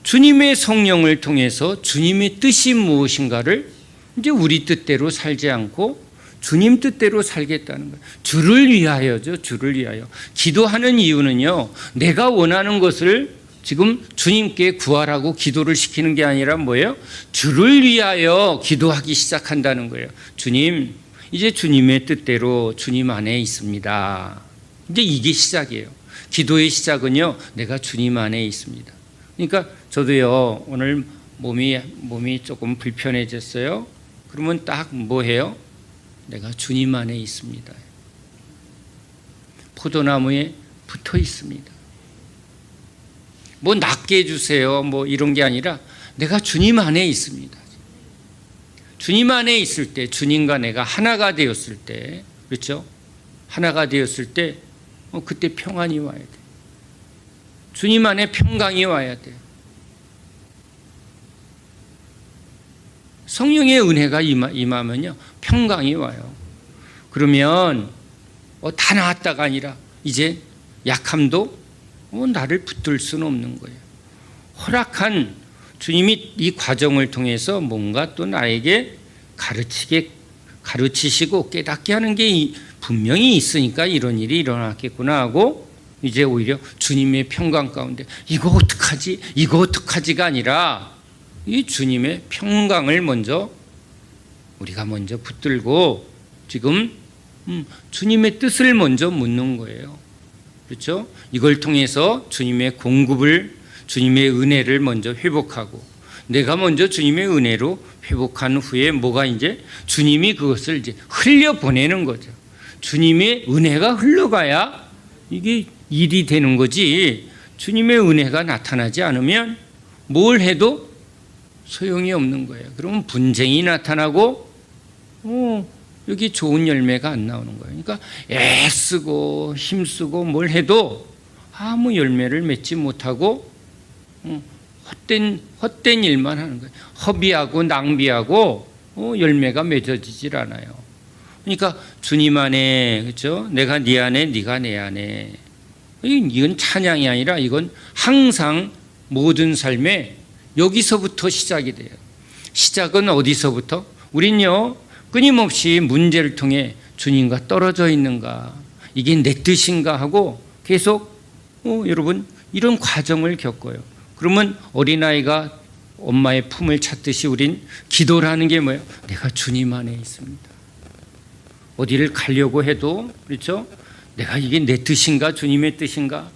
주님의 성령을 통해서 주님의 뜻이 무엇인가를 이제 우리 뜻대로 살지 않고 주님 뜻대로 살겠다는 거예요. 주를 위하여죠. 주를 위하여. 기도하는 이유는요, 내가 원하는 것을 지금 주님께 구하라고 기도를 시키는 게 아니라 뭐예요? 주를 위하여 기도하기 시작한다는 거예요. 주님, 이제 주님의 뜻대로 주님 안에 있습니다. 이제 이게 시작이에요. 기도의 시작은요, 내가 주님 안에 있습니다. 그러니까 저도요, 오늘 몸이 조금 불편해졌어요. 그러면 딱 뭐 해요? 내가 주님 안에 있습니다. 포도나무에 붙어 있습니다. 뭐 낫게 해주세요, 뭐 이런 게 아니라 내가 주님 안에 있습니다. 주님 안에 있을 때, 주님과 내가 하나가 되었을 때, 그렇죠? 하나가 되었을 때 그때 평안이 와야 돼. 주님 안에 평강이 와야 돼. 성령의 은혜가 임하면요, 평강이 와요. 그러면 다 나았다가 아니라 이제 약함도 나를 붙들 수는 없는 거예요. 허락한 주님이 이 과정을 통해서 뭔가 또 나에게 가르치시고 깨닫게 하는 게 분명히 있으니까 이런 일이 일어났겠구나 하고, 이제 오히려 주님의 평강 가운데 이거 어떡하지가 아니라 이 주님의 평강을 먼저 우리가 먼저 붙들고 지금 주님의 뜻을 먼저 묻는 거예요. 그렇죠? 이걸 통해서 주님의 공급을, 주님의 은혜를 먼저 회복하고, 내가 먼저 주님의 은혜로 회복한 후에 뭐가 이제 주님이 그것을 이제 흘려 보내는 거죠. 주님의 은혜가 흘러가야 이게 일이 되는 거지. 주님의 은혜가 나타나지 않으면 뭘 해도 소용이 없는 거예요. 그러면 분쟁이 나타나고 여기 좋은 열매가 안 나오는 거예요. 그러니까 애쓰고 힘쓰고 뭘 해도 아무 열매를 맺지 못하고 헛된 일만 하는 거예요. 허비하고 낭비하고 열매가 맺어지질 않아요. 그러니까 주님 안에, 그렇죠? 내가 네 안에, 네가 내 안에. 이건 찬양이 아니라 이건 항상 모든 삶에 여기서부터 시작이 돼요. 시작은 어디서부터? 우린요, 끊임없이 문제를 통해 주님과 떨어져 있는가, 이게 내 뜻인가 하고 계속 여러분 이런 과정을 겪어요. 그러면 어린아이가 엄마의 품을 찾듯이 우린 기도를 하는 게 뭐예요? 내가 주님 안에 있습니다. 어디를 가려고 해도, 그렇죠? 내가 이게 내 뜻인가 주님의 뜻인가?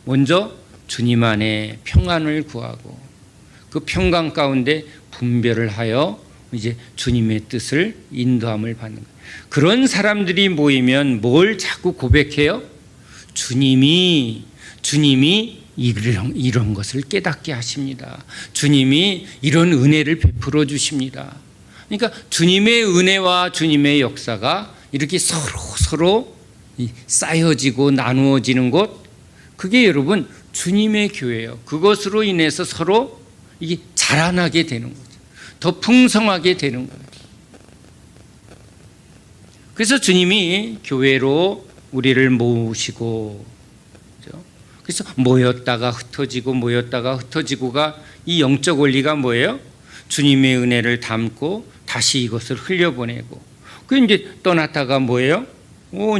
먼저 주님 안에 평안을 구하고 그 평강 가운데 분별을 하여 이제 주님의 뜻을 인도함을 받는 거예요. 그런 사람들이 모이면 뭘 자꾸 고백해요? 주님이 이런 것을 깨닫게 하십니다. 주님이 이런 은혜를 베풀어 주십니다. 그러니까 주님의 은혜와 주님의 역사가 이렇게 서로 쌓여지고 나누어지는 것, 그게 여러분 주님의 교회예요. 그것으로 인해서 서로 이게 자라나게 되는 거죠. 더 풍성하게 되는 거예요. 그래서 주님이 교회로 우리를 모으시고, 그렇죠? 그래서 모였다가 흩어지고가 이 영적 원리가 뭐예요? 주님의 은혜를 담고 다시 이것을 흘려보내고, 그 이제 떠났다가 뭐예요?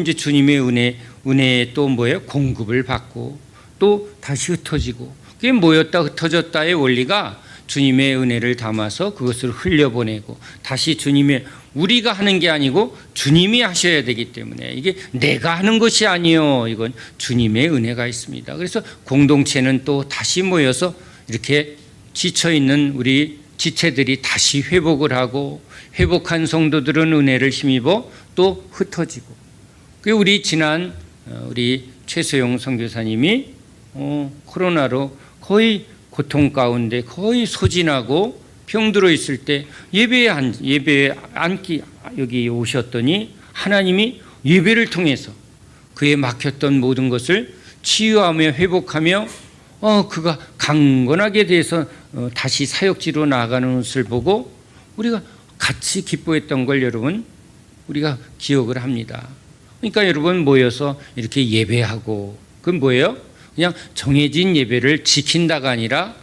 이제 주님의 은혜에 또 뭐예요? 공급을 받고 또 다시 흩어지고, 그게 모였다 흩어졌다의 원리가 주님의 은혜를 담아서 그것을 흘려보내고 다시 우리가 하는 게 아니고 주님이 하셔야 되기 때문에 이게 내가 하는 것이 아니요, 이건 주님의 은혜가 있습니다. 그래서 공동체는 또 다시 모여서 이렇게 지쳐있는 우리 지체들이 다시 회복을 하고, 회복한 성도들은 은혜를 힘입어 또 흩어지고. 우리 지난 우리 최소영 선교사님이 코로나로 거의 고통 가운데 거의 소진하고 병들어 있을 때 예배에 앉기 여기 오셨더니 하나님이 예배를 통해서 그의 막혔던 모든 것을 치유하며 회복하며 그가 강건하게 돼서 다시 사역지로 나아가는 것을 보고 우리가 같이 기뻐했던 걸 여러분 우리가 기억을 합니다. 그러니까 여러분 모여서 이렇게 예배하고, 그건 뭐예요? 그냥 정해진 예배를 지킨다가 아니라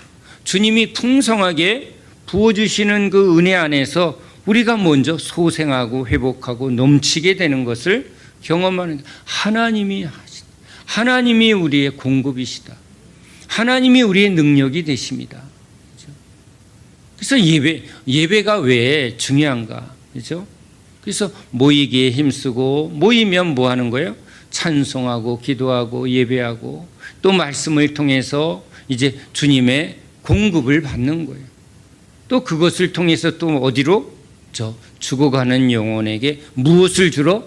주님이 풍성하게 부어주시는 그 은혜 안에서 우리가 먼저 소생하고 회복하고 넘치게 되는 것을 경험하는, 하나님이 우리의 공급이시다. 하나님이 우리의 능력이 되십니다. 그래서 예배가 왜 중요한가? 그렇죠? 그래서 모이기에 힘쓰고, 모이면 뭐 하는 거예요? 찬송하고 기도하고 예배하고 또 말씀을 통해서 이제 주님의 공급을 받는 거예요. 또 그것을 통해서 또 어디로? 죽어가는 영혼에게 무엇을 주러?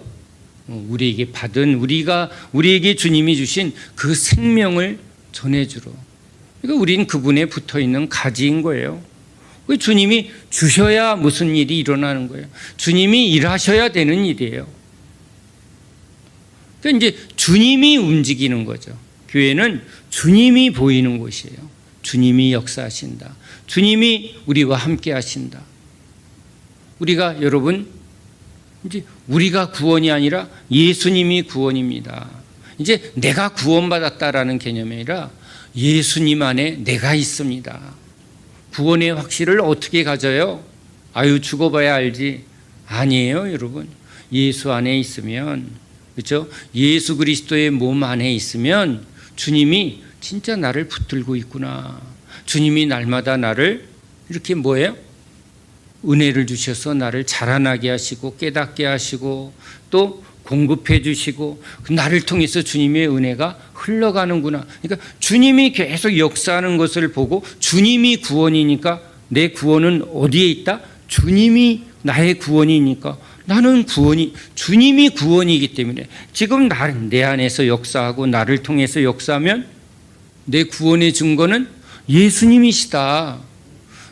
우리에게 받은, 우리에게 주님이 주신 그 생명을 전해주러. 그러니까 우린 그분에 붙어있는 가지인 거예요. 주님이 주셔야 무슨 일이 일어나는 거예요. 주님이 일하셔야 되는 일이에요. 그러니까 이제 주님이 움직이는 거죠. 교회는 주님이 보이는 곳이에요. 주님이 역사하신다. 주님이 우리와 함께 하신다. 우리가 여러분 이제 우리가 구원이 아니라 예수님이 구원입니다. 이제 내가 구원받았다라는 개념이 아니라 예수님 안에 내가 있습니다. 구원의 확신을 어떻게 가져요? 죽어봐야 알지. 아니에요, 여러분. 예수 안에 있으면, 그렇죠? 예수 그리스도의 몸 안에 있으면 주님이 진짜 나를 붙들고 있구나. 주님이 날마다 나를 이렇게 뭐예요? 은혜를 주셔서 나를 자라나게 하시고 깨닫게 하시고 또 공급해 주시고 나를 통해서 주님의 은혜가 흘러가는구나. 그러니까 주님이 계속 역사하는 것을 보고 주님이 구원이니까 내 구원은 어디에 있다? 주님이 나의 구원이니까 나는 구원이 주님이 구원이기 때문에 지금 내 안에서 역사하고 나를 통해서 역사하면 내 구원의 증거는 예수님이시다.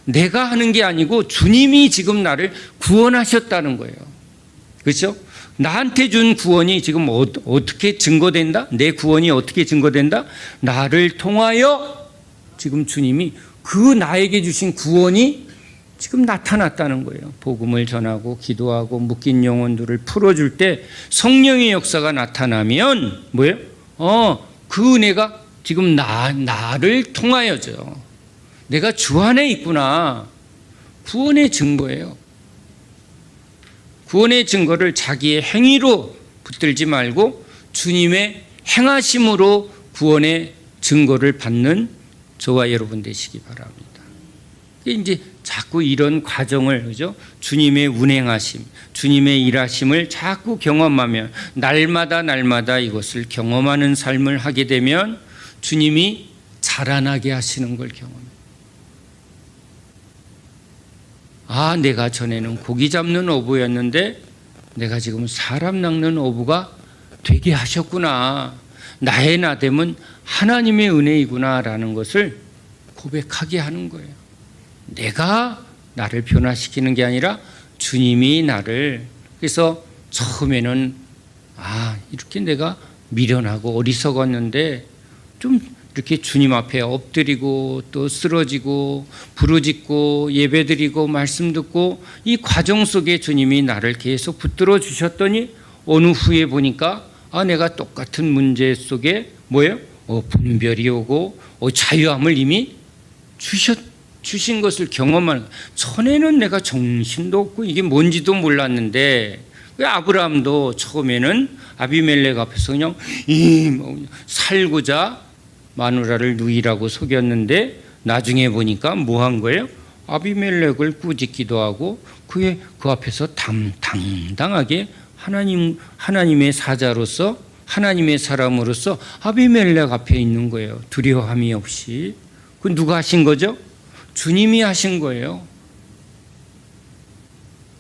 내가 하는 게 아니고 주님이 지금 나를 구원하셨다는 거예요. 그렇죠? 나한테 준 구원이 지금 어떻게 증거된다? 내 구원이 어떻게 증거된다? 나를 통하여 지금 주님이 그 나에게 주신 구원이 지금 나타났다는 거예요. 복음을 전하고 기도하고 묶인 영혼들을 풀어줄 때 성령의 역사가 나타나면 뭐예요? 그 은혜가 지금 나를 통하여죠. 내가 주 안에 있구나. 구원의 증거예요. 구원의 증거를 자기의 행위로 붙들지 말고 주님의 행하심으로 구원의 증거를 받는 저와 여러분 되시기 바랍니다. 이제 자꾸 이런 과정을, 그죠? 주님의 운행하심, 주님의 일하심을 자꾸 경험하면 날마다 이것을 경험하는 삶을 하게 되면 주님이 자라나게 하시는 걸 경험해요. 내가 전에는 고기 잡는 어부였는데 내가 지금 사람 낚는 어부가 되게 하셨구나. 나의 나됨은 하나님의 은혜이구나라는 것을 고백하게 하는 거예요. 내가 나를 변화시키는 게 아니라 주님이 나를. 그래서 처음에는 이렇게 내가 미련하고 어리석었는데 좀 이렇게 주님 앞에 엎드리고 또 쓰러지고 부르짖고 예배드리고 말씀 듣고 이 과정 속에 주님이 나를 계속 붙들어 주셨더니 어느 후에 보니까 내가 똑같은 문제 속에 뭐예요? 분별이 오고 자유함을 이미 주신 것을 경험하는. 전에는 내가 정신도 없고 이게 뭔지도 몰랐는데 아브라함도 처음에는 아비멜렉 앞에서 그냥 살고자 마누라를 누이라고 속였는데 나중에 보니까 뭐 한 거예요? 아비멜렉을 꾸짖기도 하고 그 앞에서 당당하게 하나님의 사자로서 하나님의 사람으로서 아비멜렉 앞에 있는 거예요. 두려움이 없이. 그 누가 하신 거죠? 주님이 하신 거예요.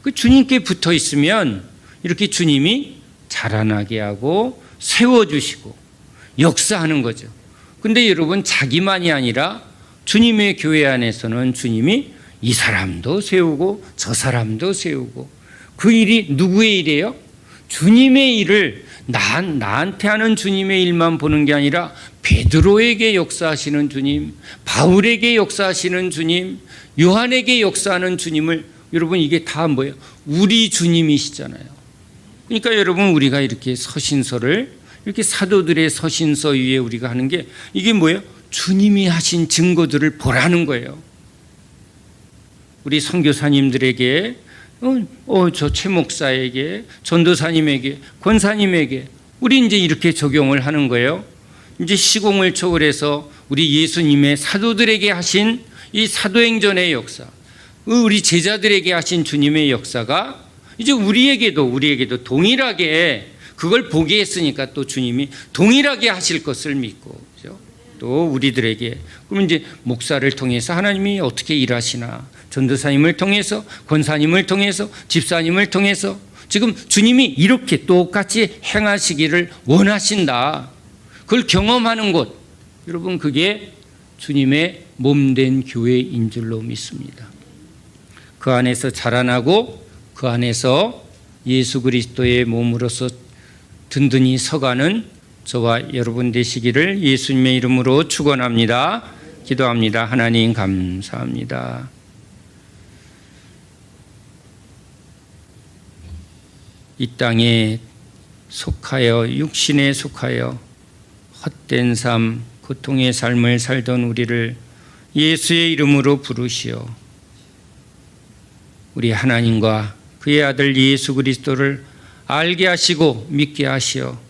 그 주님께 붙어 있으면 이렇게 주님이 자라나게 하고 세워주시고 역사하는 거죠. 근데 여러분, 자기만이 아니라 주님의 교회 안에서는 주님이 이 사람도 세우고 저 사람도 세우고 그 일이 누구의 일이에요? 주님의 일을 나한테 하는 주님의 일만 보는 게 아니라 베드로에게 역사하시는 주님, 바울에게 역사하시는 주님, 요한에게 역사하는 주님을, 여러분 이게 다 뭐예요? 우리 주님이시잖아요. 그러니까 여러분, 우리가 이렇게 서신서를 이렇게 사도들의 서신서 위에 우리가 하는 게 이게 뭐예요? 주님이 하신 증거들을 보라는 거예요. 우리 선교사님들에게 저 최 목사에게, 전도사님에게, 권사님에게 우리 이제 이렇게 적용을 하는 거예요. 이제 시공을 초월해서 우리 예수님의 사도들에게 하신 이 사도행전의 역사, 우리 제자들에게 하신 주님의 역사가 이제 우리에게도 동일하게 그걸 보게 했으니까 또 주님이 동일하게 하실 것을 믿고, 그렇죠? 또 우리들에게, 그럼 이제 목사를 통해서 하나님이 어떻게 일하시나, 전도사님을 통해서, 권사님을 통해서, 집사님을 통해서 지금 주님이 이렇게 똑같이 행하시기를 원하신다. 그걸 경험하는 곳, 여러분 그게 주님의 몸된 교회인 줄로 믿습니다. 그 안에서 자라나고 그 안에서 예수 그리스도의 몸으로서 든든히 서가는 저와 여러분 되시기를 예수님의 이름으로 축원합니다. 기도합니다. 하나님 감사합니다. 이 땅에 속하여 육신에 속하여 헛된 삶, 고통의 삶을 살던 우리를 예수의 이름으로 부르시어 우리 하나님과 그의 아들 예수 그리스도를 알게 하시고 믿게 하시어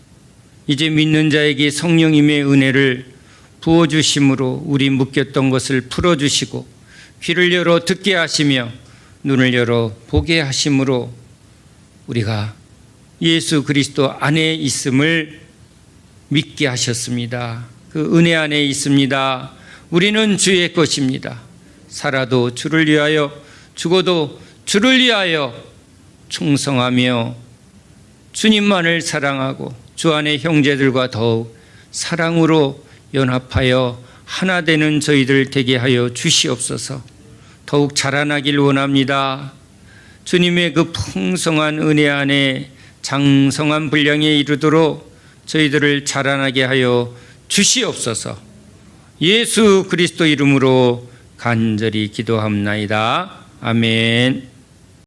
이제 믿는 자에게 성령님의 은혜를 부어주심으로 우리 묶였던 것을 풀어주시고 귀를 열어 듣게 하시며 눈을 열어 보게 하심으로 우리가 예수 그리스도 안에 있음을 믿게 하셨습니다. 그 은혜 안에 있습니다. 우리는 주의 것입니다. 살아도 주를 위하여 죽어도 주를 위하여 충성하며 주님만을 사랑하고 주 안의 형제들과 더욱 사랑으로 연합하여 하나 되는 저희들 되게 하여 주시옵소서. 더욱 자라나길 원합니다. 주님의 그 풍성한 은혜 안에 장성한 분량에 이르도록 저희들을 자라나게 하여 주시옵소서. 예수 그리스도 이름으로 간절히 기도합나이다. 아멘.